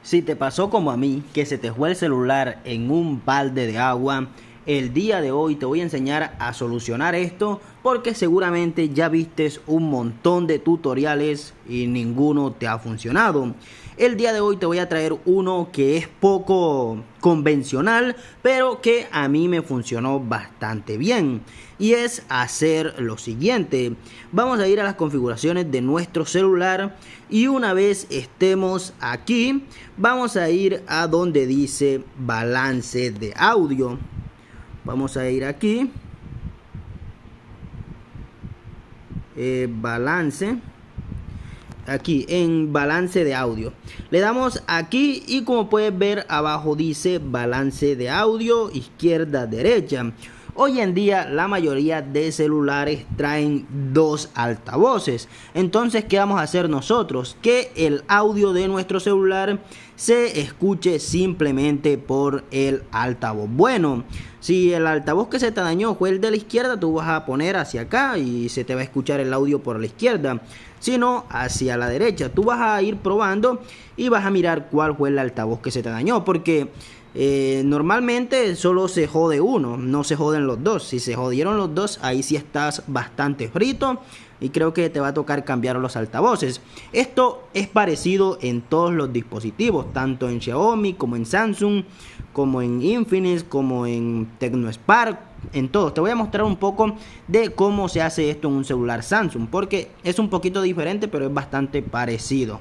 Si te pasó como a mí, que se te fue el celular en un balde de agua, el día de hoy te voy a enseñar a solucionar esto porque seguramente ya vistes un montón de tutoriales y ninguno te ha funcionado. El día de hoy te voy a traer uno que es poco convencional, pero que a mí me funcionó bastante bien. Y es hacer lo siguiente. Vamos a ir a las configuraciones de nuestro celular y una vez estemos aquí, vamos a ir a donde dice balance de audio. Vamos a ir aquí, balance, aquí en balance de audio. Le damos aquí y como puedes ver abajo dice balance de audio, izquierda, derecha. Hoy en día la mayoría de celulares traen dos altavoces. Entonces, ¿qué vamos a hacer nosotros? Que el audio de nuestro celular se escuche simplemente por el altavoz. Bueno, si el altavoz que se te dañó fue el de la izquierda, tú vas a poner hacia acá y se te va a escuchar el audio por la izquierda. Si no, hacia la derecha. Tú vas a ir probando y vas a mirar cuál fue el altavoz que se te dañó. Porque normalmente solo se jode uno, no se joden los dos. Si se jodieron los dos, ahí sí estás bastante frito y creo que te va a tocar cambiar los altavoces. Esto es parecido en todos los dispositivos, tanto en Xiaomi como en Samsung, como en Infinix, como en TecnoSpark, en todos. Te voy a mostrar un poco de cómo se hace esto en un celular Samsung, porque es un poquito diferente, pero es bastante parecido.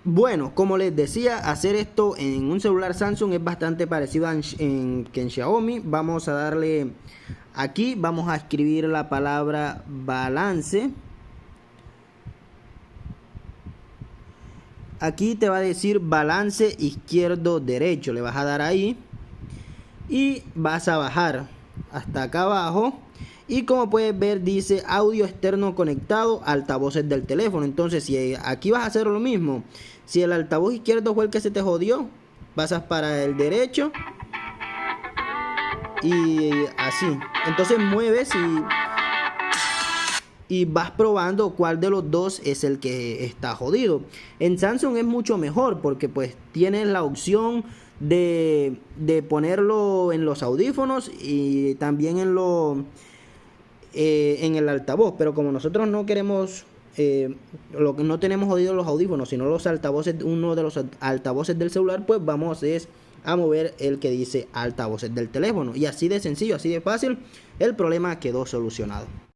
Bueno, como les decía, hacer esto en un celular Samsung es bastante parecido que en Xiaomi. Vamos a darle aquí, vamos a escribir la palabra balance. Aquí te va a decir balance izquierdo derecho. Le vas a dar ahí y vas a bajar hasta acá abajo. Y como puedes ver dice audio externo conectado, altavoces del teléfono. Entonces si aquí vas a hacer lo mismo. Si el altavoz izquierdo fue el que se te jodió, pasas para el derecho y así. Entonces mueves y vas probando cuál de los dos es el que está jodido. En Samsung es mucho mejor porque pues tienes la opción de ponerlo en los audífonos y también en el altavoz, pero como nosotros no queremos lo que no tenemos jodidos los audífonos, sino los altavoces, uno de los altavoces del celular, pues vamos a mover el que dice altavoces del teléfono. Y así de sencillo, así de fácil, el problema quedó solucionado.